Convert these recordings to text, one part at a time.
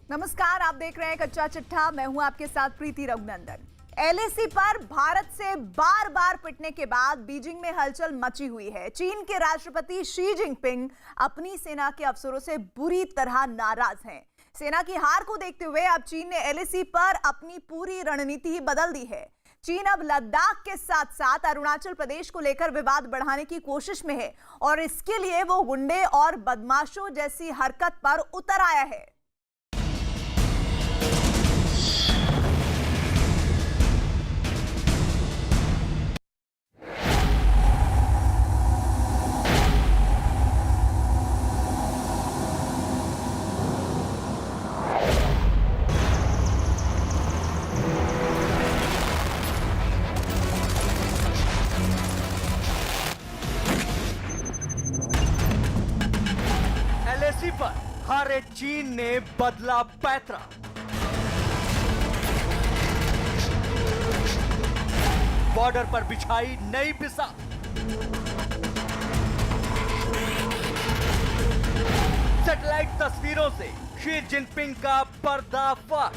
नमस्कार, आप देख रहे हैं कच्चा चिट्ठा। मैं हूं आपके साथ प्रीति रघुनंदन। एलएसी पर भारत से बार बार पिटने के बाद बीजिंग में हलचल मची हुई है। चीन के राष्ट्रपति शी जिनपिंग अपनी सेना के अफसरों से बुरी तरह नाराज हैं। सेना की हार को देखते हुए अब चीन ने एलएसी पर अपनी पूरी रणनीति ही बदल दी है। चीन अब लद्दाख के साथ साथ अरुणाचल प्रदेश को लेकर विवाद बढ़ाने की कोशिश में है और इसके लिए वो गुंडे और बदमाशों जैसी हरकत पर उतर आया है। एलएसी पर हारे चीन ने बदला पैतरा। बॉर्डर पर बिछाई नई बिसात। सैटेलाइट तस्वीरों से शी जिनपिंग का पर्दाफाश।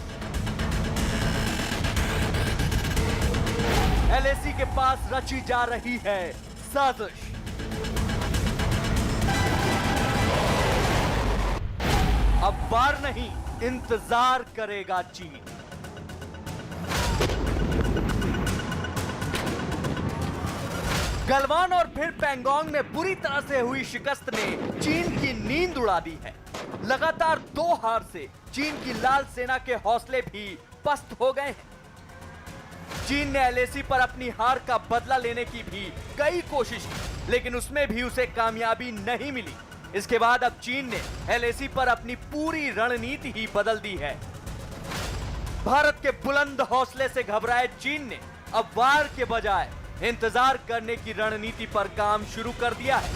एलएसी के पास रची जा रही है साजिश। अब बार नहीं, इंतजार करेगा चीन। गलवान और फिर पैंगोंग में बुरी तरह से हुई शिकस्त ने चीन की नींद उड़ा दी है। लगातार 2 हार से चीन की लाल सेना के हौसले भी पस्त हो गए हैं। चीन ने एलएसी पर अपनी हार का बदला लेने की भी कई कोशिश की, लेकिन उसमें भी उसे कामयाबी नहीं मिली। इसके बाद अब चीन ने एलएसी पर अपनी पूरी रणनीति ही बदल दी है। भारत के बुलंद हौसले से घबराए चीन ने अब वार के बजाय इंतजार करने की रणनीति पर काम शुरू कर दिया है।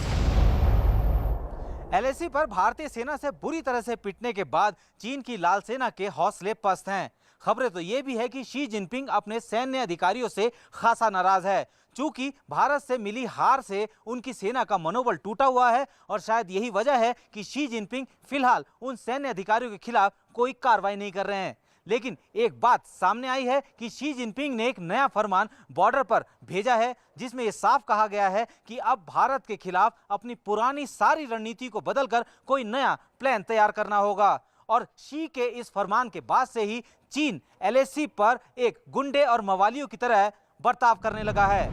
एलएसी पर भारतीय सेना से बुरी तरह से पिटने के बाद चीन की लाल सेना के हौसले पस्त हैं। खबरें तो ये भी है कि शी जिनपिंग अपने सैन्य अधिकारियों से खासा नाराज है। चूंकि भारत से मिली हार से उनकी सेना का मनोबल टूटा हुआ है और शायद यही वजह है कि शी जिनपिंग फिलहाल उन सैन्य अधिकारियों के खिलाफ कोई कार्रवाई नहीं कर रहे हैं। लेकिन एक बात सामने आई है कि शी जिनपिंग ने एक नया फरमान बॉर्डर पर भेजा है, जिसमें यह साफ कहा गया है कि अब भारत के खिलाफ अपनी पुरानी सारी रणनीति को बदलकर कोई नया प्लान तैयार करना होगा। और शी के इस फरमान के बाद से ही चीन एलएसी पर एक गुंडे और मवालियों की तरह बर्ताव करने लगा है।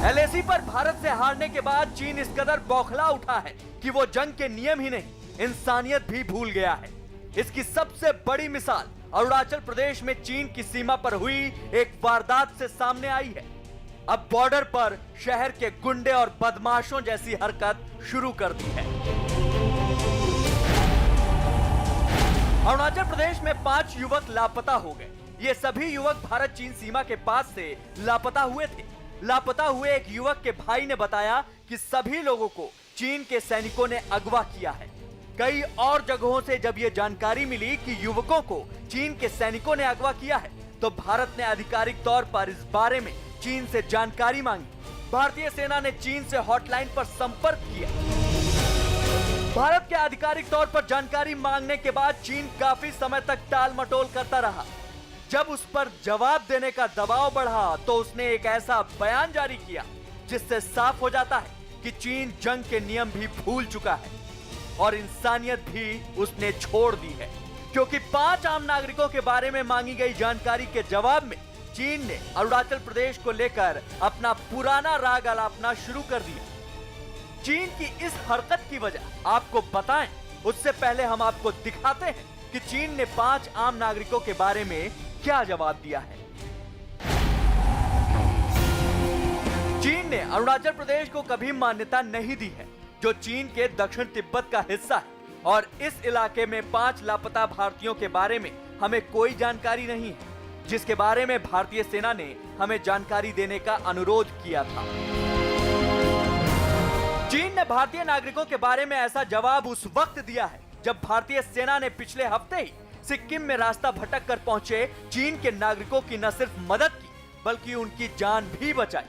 एलएसी पर भारत से हारने के बाद चीन इस कदर बौखला उठा है कि वो जंग के नियम ही नहीं, इंसानियत भी भूल गया है। इसकी सबसे बड़ी मिसाल अरुणाचल प्रदेश में चीन की सीमा पर हुई एक वारदात से सामने आई है। अब बॉर्डर पर शहर के गुंडे और बदमाशों जैसी हरकत शुरू कर दी है। अरुणाचल प्रदेश में 5 युवक लापता हो गए। ये सभी युवक भारत चीन सीमा के पास से लापता हुए थे। लापता हुए एक युवक के भाई ने बताया कि सभी लोगों को चीन के सैनिकों ने अगवा किया है। कई और जगहों से जब ये जानकारी मिली कि युवकों को चीन के सैनिकों ने अगवा किया है, तो भारत ने आधिकारिक तौर पर इस बारे में चीन से जानकारी मांगी। भारतीय सेना ने चीन से हॉटलाइन पर संपर्क किया। भारत के आधिकारिक तौर पर जानकारी मांगने के बाद चीन काफी समय तक टाल मटोल करता रहा। जब उस पर जवाब देने का दबाव बढ़ा तो उसने एक ऐसा बयान जारी किया जिससे साफ हो जाता है कि चीन जंग के नियम भी भूल चुका है और इंसानियत भी उसने छोड़ दी है। क्योंकि 5 आम नागरिकों के बारे में मांगी गई जानकारी के जवाब में चीन ने अरुणाचल प्रदेश को लेकर अपना पुराना राग अलापना शुरू कर दिया। चीन की इस हरकत की वजह आपको बताएं, उससे पहले हम आपको दिखाते हैं कि चीन ने 5 आम नागरिकों के बारे में क्या जवाब दिया है। चीन ने अरुणाचल प्रदेश को कभी मान्यता नहीं दी है, जो चीन के दक्षिण तिब्बत का हिस्सा है, और इस इलाके में 5 लापता भारतीयों के बारे में हमें कोई जानकारी नहीं है, जिसके बारे में भारतीय सेना ने हमें जानकारी देने का अनुरोध किया था। चीन ने भारतीय नागरिकों के बारे में ऐसा जवाब उस वक्त दिया है जब भारतीय सेना ने पिछले हफ्ते ही सिक्किम में रास्ता भटक कर पहुंचे चीन के नागरिकों की न सिर्फ मदद की बल्कि उनकी जान भी बचाई।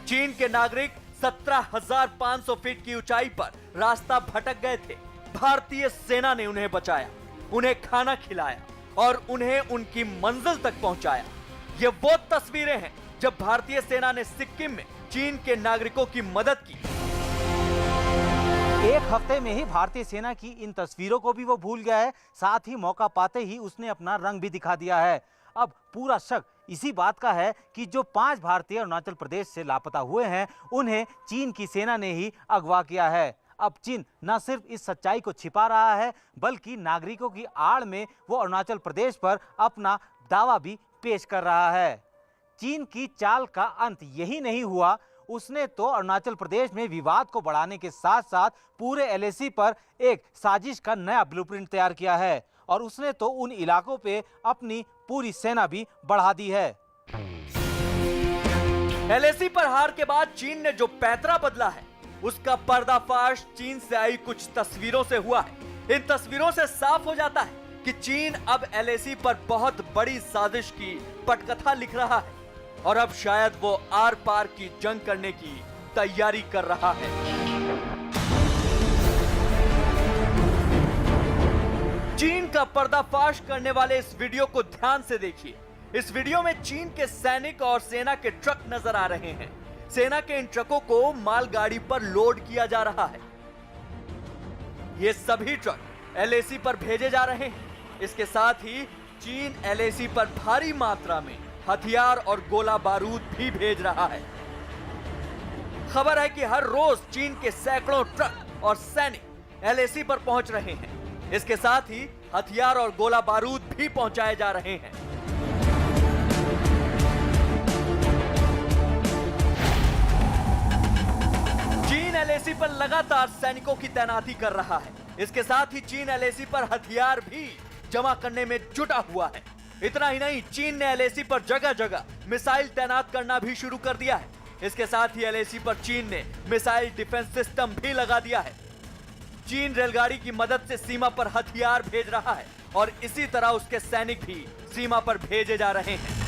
चीन के नागरिक 17,500 फीट की ऊंचाई पर रास्ता भटक गए थे। भारतीय सेना ने उन्हें बचाया, उन्हें खाना खिलाया और उन्हें उनकी मंजिल तक पहुंचाया। ये वो तस्वीरें हैं जब भारतीय सेना ने सिक्किम में चीन के नागरिकों की मदद की। एक हफ्ते में ही भारतीय सेना की इन तस्वीरों को भी वो भूल गया है, साथ ही मौका पाते ही उसने अपना रंग भी दिखा दिया है। अब पूरा शक इसी बात का है कि जो 5 भारतीय अरुणाचल प्रदेश से लापता हुए हैं, उन्हें चीन की सेना ने ही अगवा किया है। अब चीन न सिर्फ इस सच्चाई को छिपा रहा है, बल्कि नागरिकों की आड़ में वो अरुणाचल प्रदेश पर अपना दावा भी पेश कर रहा है। चीन की चाल का अंत यही नहीं हुआ, उसने तो अरुणाचल प्रदेश में विवाद को बढ़ाने के साथ साथ पूरे एलएसी पर एक साजिश का नया ब्लूप्रिंट तैयार किया है और उसने तो उन इलाकों पे अपनी पूरी सेना भी बढ़ा दी है। एलएसी पर हार के बाद चीन ने जो पैंतरा बदला है, उसका पर्दाफाश चीन से आई कुछ तस्वीरों से हुआ है। इन तस्वीरों से साफ हो जाता है कि चीन अब एलएसी पर बहुत बड़ी साजिश की पटकथा लिख रहा है और अब शायद वो आर पार की जंग करने की तैयारी कर रहा है। चीन का पर्दाफाश करने वाले इस वीडियो को ध्यान से देखिए। इस वीडियो में चीन के सैनिक और सेना के ट्रक नजर आ रहे हैं। सेना के इन ट्रकों को मालगाड़ी पर लोड किया जा रहा है। ये सभी ट्रक एलएसी पर भेजे जा रहे हैं। इसके साथ ही चीन एलएसी पर भारी मात्रा में हथियार और गोला बारूद भी भेज रहा है। खबर है कि हर रोज चीन के सैकड़ों ट्रक और सैनिक एलएसी पर पहुंच रहे हैं। इसके साथ ही हथियार और गोला बारूद भी पहुंचाए जा रहे हैं। चीन एलएसी पर लगातार सैनिकों की तैनाती कर रहा है। इसके साथ ही चीन एलएसी पर हथियार भी जमा करने में जुटा हुआ है। इतना ही नहीं, चीन ने एलएसी पर जगह जगह मिसाइल तैनात करना भी शुरू कर दिया है। इसके साथ ही एलएसी पर चीन ने मिसाइल डिफेंस सिस्टम भी लगा दिया है। चीन रेलगाड़ी की मदद से सीमा पर हथियार भेज रहा है और इसी तरह उसके सैनिक भी सीमा पर भेजे जा रहे हैं।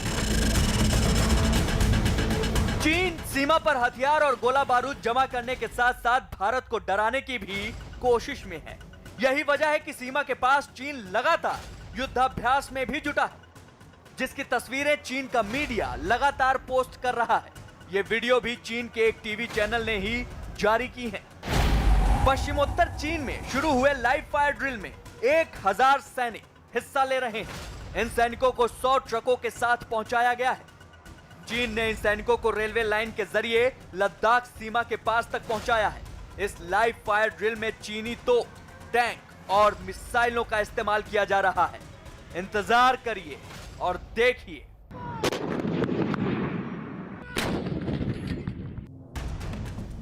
चीन सीमा पर हथियार और गोला बारूद जमा करने के साथ साथ भारत को डराने की भी कोशिश में है। यही वजह है कि सीमा के पास चीन लगातार युद्धाभ्यास में भी जुटा है, जिसकी तस्वीरें चीन का मीडिया लगातार पोस्ट कर रहा है। ये वीडियो भी चीन के एक टीवी चैनल ने ही जारी की है। पश्चिमोत्तर चीन में शुरू हुए लाइव फायर ड्रिल में 1000 सैनिक हिस्सा ले रहे हैं। इन सैनिकों को 100 ट्रकों के साथ पहुंचाया गया है। चीन ने इन सैनिकों को रेलवे लाइन के जरिए लद्दाख सीमा के पास तक पहुंचाया है। इस लाइव फायर ड्रिल में चीनी तोप, टैंक और मिसाइलों का इस्तेमाल किया जा रहा है। इंतजार करिए और देखिए।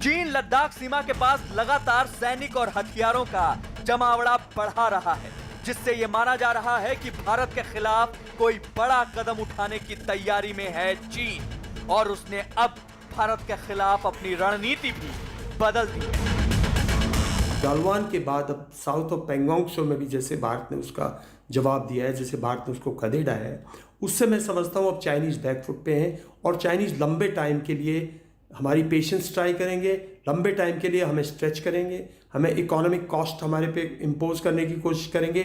चीन लद्दाख सीमा के पास लगातार सैनिक और हथियारों का जमावड़ा बढ़ा रहा है, जिससे यह माना जा रहा है कि भारत के खिलाफ कोई बड़ा कदम उठाने की तैयारी में है चीन, और उसने अब भारत के खिलाफ अपनी रणनीति भी बदल दी है। गालवान के बाद अब साउथ ऑफ पेंगोंग शो में भी जैसे भारत ने उसका जवाब दिया है, जैसे भारत ने उसको खदेड़ा है, उससे मैं समझता हूँ अब चाइनीज बैकफुट पे हैं और चाइनीज लंबे टाइम के लिए हमारी पेशेंस ट्राई करेंगे, लंबे टाइम के लिए हमें स्ट्रेच करेंगे, हमें इकोनॉमिक कॉस्ट हमारे पे इम्पोज करने की कोशिश करेंगे।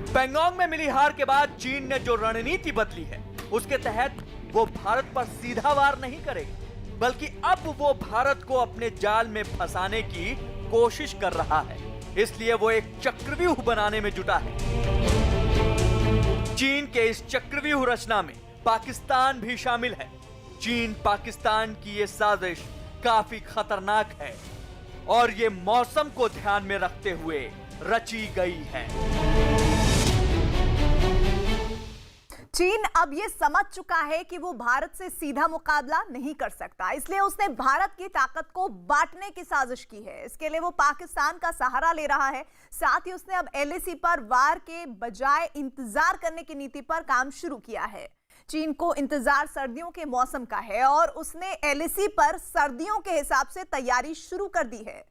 पेंगोंग में मिली हार के बाद चीन ने जो रणनीति बदली है, उसके तहत वो भारत पर सीधा वार नहीं करेगी, बल्कि अब वो भारत को अपने जाल में फंसाने की कोशिश कर रहा है। इसलिए वो एक चक्रव्यूह बनाने में जुटा है। चीन के इस चक्रव्यूह रचना में पाकिस्तान भी शामिल है। चीन पाकिस्तान की ये साजिश काफी खतरनाक है और ये मौसम को ध्यान में रखते हुए रची गई है। चीन अब ये समझ चुका है कि वो भारत से सीधा मुकाबला नहीं कर सकता, इसलिए उसने भारत की ताकत को बांटने की साजिश की है। इसके लिए वो पाकिस्तान का सहारा ले रहा है। साथ ही उसने अब एलएसी पर वार के बजाय इंतजार करने की नीति पर काम शुरू किया है। चीन को इंतजार सर्दियों के मौसम का है और उसने एलएसी पर सर्दियों के हिसाब से तैयारी शुरू कर दी है।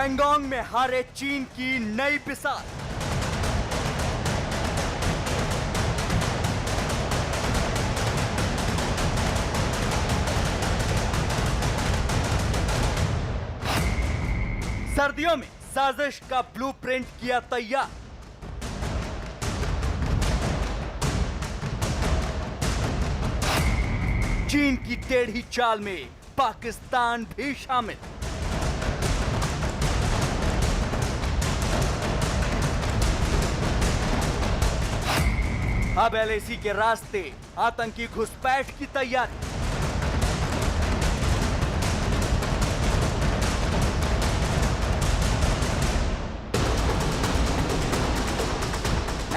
पेंगोंग में हारे चीन की नई पिसाल। सर्दियों में साजिश का ब्लूप्रिंट किया तैयार। चीन की टेढ़ी चाल में पाकिस्तान भी शामिल। अब एलएसी के रास्ते आतंकी घुसपैठ की तैयारी।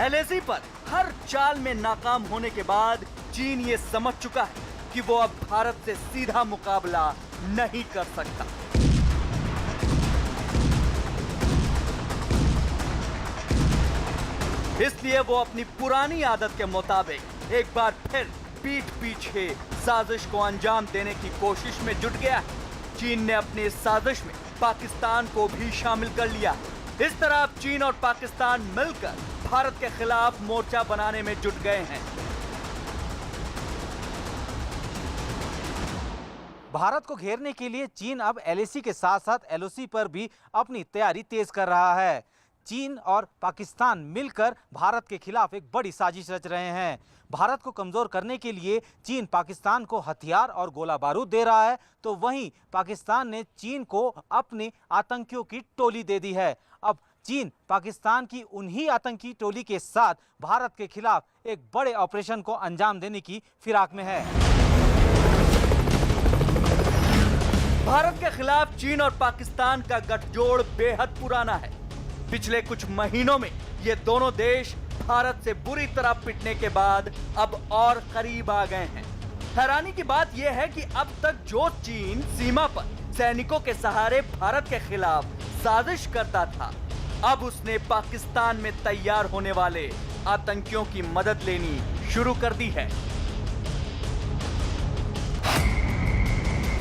एलएसी पर हर चाल में नाकाम होने के बाद चीन ये समझ चुका है कि वो अब भारत से सीधा मुकाबला नहीं कर सकता। इसलिए वो अपनी पुरानी आदत के मुताबिक एक बार फिर पीठ पीछे साजिश को अंजाम देने की कोशिश में जुट गया है। चीन ने अपनी इस साजिश में पाकिस्तान को भी शामिल कर लिया। इस तरह अब चीन और पाकिस्तान मिलकर भारत के खिलाफ मोर्चा बनाने में जुट गए हैं। भारत को घेरने के लिए चीन अब एलएसी के साथ साथ एलओसी पर भी अपनी तैयारी तेज कर रहा है। चीन और पाकिस्तान मिलकर भारत के खिलाफ एक बड़ी साजिश रच रहे हैं। भारत को कमजोर करने के लिए चीन पाकिस्तान को हथियार और गोला बारूद दे रहा है, तो वहीं पाकिस्तान ने चीन को अपने आतंकियों की टोली दे दी है। अब चीन पाकिस्तान की उन्हीं आतंकी टोली के साथ भारत के खिलाफ एक बड़े ऑपरेशन को अंजाम देने की फिराक में है। भारत के खिलाफ चीन और पाकिस्तान का गठजोड़ बेहद पुराना है। पिछले कुछ महीनों में ये दोनों देश भारत से बुरी तरह पिटने के बाद अब और करीब आ गए हैं। हैरानी की बात यह है कि अब तक जो चीन सीमा पर सैनिकों के सहारे भारत के खिलाफ साजिश करता था, अब उसने पाकिस्तान में तैयार होने वाले आतंकियों की मदद लेनी शुरू कर दी है।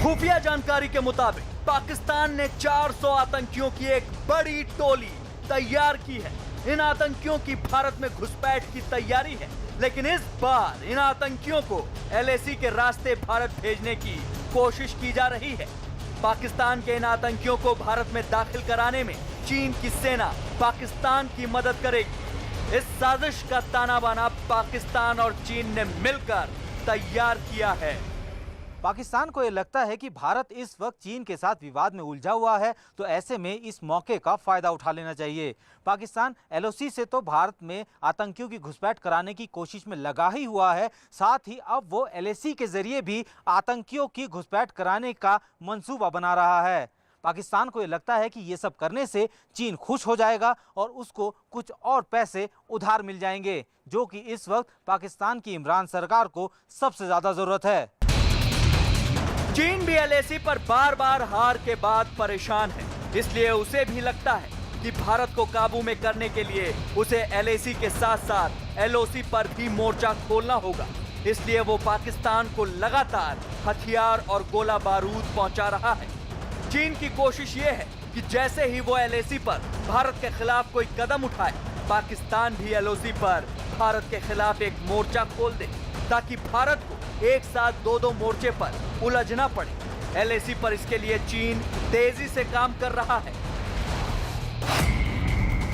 खुफिया जानकारी के मुताबिक पाकिस्तान ने 400 आतंकियों की एक बड़ी टोली तैयार की है। इन आतंकियों की भारत में घुसपैठ की तैयारी है, लेकिन इस बार इन आतंकियों को एलएसी के रास्ते भारत भेजने की कोशिश की जा रही है। पाकिस्तान के इन आतंकियों को भारत में दाखिल कराने में चीन की सेना पाकिस्तान की मदद करेगी। इस साजिश का ताना बाना पाकिस्तान और चीन ने मिलकर तैयार किया है। पाकिस्तान को यह लगता है कि भारत इस वक्त चीन के साथ विवाद में उलझा हुआ है, तो ऐसे में इस मौके का फायदा उठा लेना चाहिए। पाकिस्तान एलओसी से तो भारत में आतंकियों की घुसपैठ कराने की कोशिश में लगा ही हुआ है, साथ ही अब वो एलएसी के जरिए भी आतंकियों की घुसपैठ कराने का मंसूबा बना रहा है। पाकिस्तान को ये लगता है कि ये सब करने से चीन खुश हो जाएगा और उसको कुछ और पैसे उधार मिल जाएंगे, जो कि इस वक्त पाकिस्तान की इमरान सरकार को सबसे ज्यादा जरूरत है। चीन भी एलएसी पर बार बार हार के बाद परेशान है, इसलिए उसे भी लगता है कि भारत को काबू में करने के लिए उसे एलएसी के साथ साथ एलओसी पर भी मोर्चा खोलना होगा। इसलिए वो पाकिस्तान को लगातार हथियार और गोला बारूद पहुंचा रहा है। चीन की कोशिश ये है कि जैसे ही वो एलएसी पर भारत के खिलाफ कोई कदम उठाए, पाकिस्तान भी एलओसी पर भारत के खिलाफ एक मोर्चा खोल दे, ताकि भारत को एक साथ दो मोर्चे पर उलझना पड़े। एलएसी पर इसके लिए चीन तेजी से काम कर रहा है।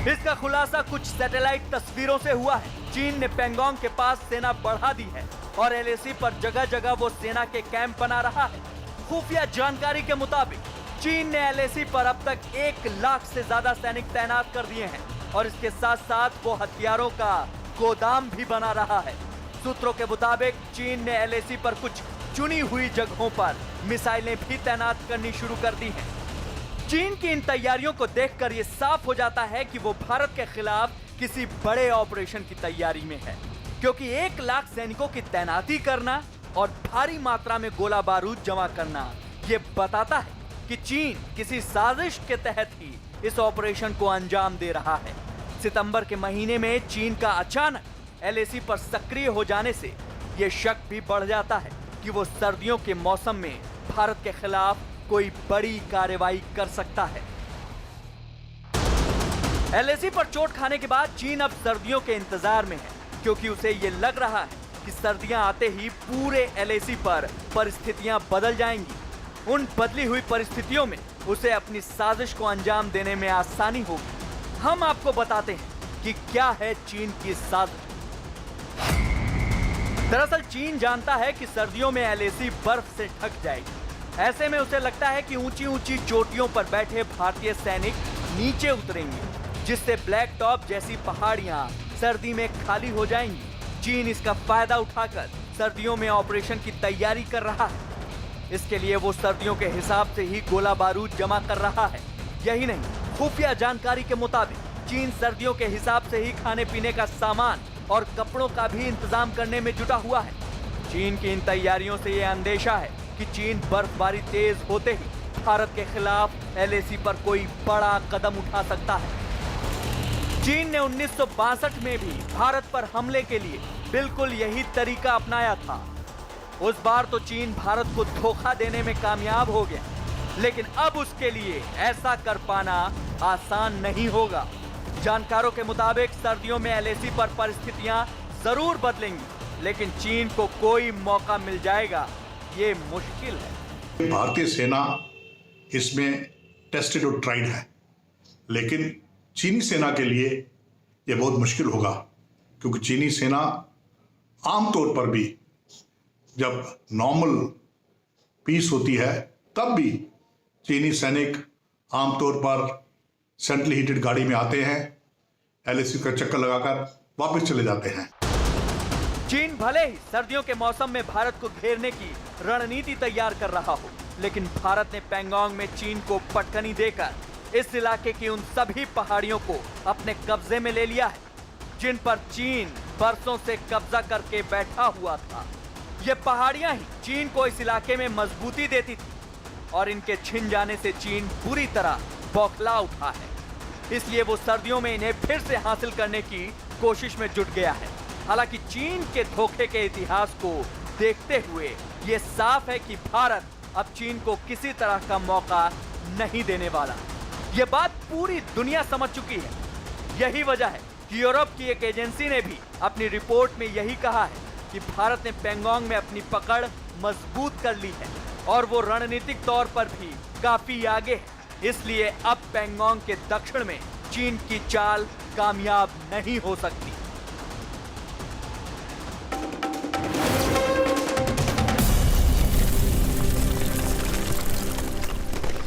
इसका खुलासा कुछ सैटेलाइट तस्वीरों से हुआ है। चीन ने पेंगोंग के पास सेना बढ़ा दी है और एलएसी पर जगह जगह वो सेना के कैंप बना रहा है। खुफिया जानकारी के मुताबिक चीन ने एलएसी पर अब तक 1 लाख से ज्यादा सैनिक तैनात कर दिए हैं और इसके साथ साथ वो हथियारों का गोदाम भी बना रहा है। सूत्रों के मुताबिक चीन ने एलएसी पर कुछ चुनी हुई जगहों पर मिसाइलें भी तैनात करनी शुरू कर दी हैं। चीन की इन तैयारियों को देखकर ये साफ हो जाता है कि वो भारत के खिलाफ किसी बड़े ऑपरेशन की तैयारी में है, क्योंकि 1 लाख सैनिकों की तैनाती करना और भारी मात्रा में गोला बारूद जमा करना ये बताता है कि चीन किसी साजिश के तहत ही इस ऑपरेशन को अंजाम दे रहा है। सितंबर के महीने में चीन का अचानक एलएसी पर सक्रिय हो जाने से ये शक भी बढ़ जाता है कि वो सर्दियों के मौसम में भारत के खिलाफ कोई बड़ी कार्रवाई कर सकता है। एलएसी पर चोट खाने के बाद चीन अब सर्दियों के इंतजार में है, क्योंकि उसे ये लग रहा है कि सर्दियां आते ही पूरे एलएसी पर परिस्थितियां बदल जाएंगी। उन बदली हुई परिस्थितियों में उसे अपनी साजिश को अंजाम देने में आसानी होगी। हम आपको बताते हैं कि क्या है चीन की साजिश। दरअसल चीन जानता है कि सर्दियों में एलएसी बर्फ से ढक जाएगी। ऐसे में उसे लगता है कि ऊंची ऊंची चोटियों पर बैठे भारतीय सैनिक नीचे उतरेंगे, जिससे ब्लैक टॉप जैसी पहाड़ियां सर्दी में खाली हो जाएंगी। चीन इसका फायदा उठाकर सर्दियों में ऑपरेशन की तैयारी कर रहा है। इसके लिए वो सर्दियों के हिसाब से ही गोला बारूद जमा कर रहा है। यही नहीं, खुफिया जानकारी के मुताबिक चीन सर्दियों के हिसाब से ही खाने पीने का सामान और कपड़ों का भी इंतजाम करने में जुटा हुआ है। चीन की इन तैयारियोों से ये अंदेशा है कि चीन बर्फबारी तेज होते ही भारत के खिलाफ एलएसी पर कोई बड़ा कदम उठा सकता है। चीन ने 1962 में भी भारत पर हमले के लिए बिल्कुल यही तरीका अपनाया था। उस बार तो चीन भारत को धोखा देने में कामयाब हो गया, लेकिन अब उसके लिए ऐसा कर पाना आसान नहीं होगा। जानकारों के मुताबिक सर्दियों में एलएसी पर परिस्थितियां जरूर बदलेंगी, लेकिन चीन को कोई मौका मिल जाएगा ये मुश्किल है। भारतीय सेना इसमें टेस्टेड और ट्राइड है, लेकिन चीनी सेना के लिए यह बहुत मुश्किल होगा, क्योंकि चीनी सेना आमतौर पर भी जब नॉर्मल पीस होती है तब भी चीनी सैनिक आमतौर पर सेंट्रली हीटेड गाड़ी में आते हैं, एलएसी का चक्कर लगाकर वापस चले जाते हैं। चीन भले ही सर्दियों के मौसम में भारत को घेरने की रणनीति तैयार कर रहा हो, लेकिन भारत ने पैंगोंग में चीन को पटकनी देकर इस इलाके की उन सभी पहाड़ियों को अपने कब्जे में ले लिया है, जिन पर चीन बरसों से कब्जा करके बैठा हुआ था। ये पहाड़ियां ही चीन को इस इलाके में मजबूती देती थी, और इनके छिन जाने से चीन बुरी तरह बौखला उठा है। इसलिए वो सर्दियों में इन्हें फिर से हासिल करने की कोशिश में जुट गया है। हालांकि चीन के धोखे के इतिहास को देखते हुए ये साफ है कि भारत अब चीन को किसी तरह का मौका नहीं देने वाला। ये बात पूरी दुनिया समझ चुकी है। यही वजह है कि यूरोप की एक एजेंसी ने भी अपनी रिपोर्ट में यही कहा है कि भारत ने पैंगोंग में अपनी पकड़ मजबूत कर ली है और वो रणनीतिक तौर पर भी काफी आगे है। इसलिए अब पैंगोंग के दक्षिण में चीन की चाल कामयाब नहीं हो सकती।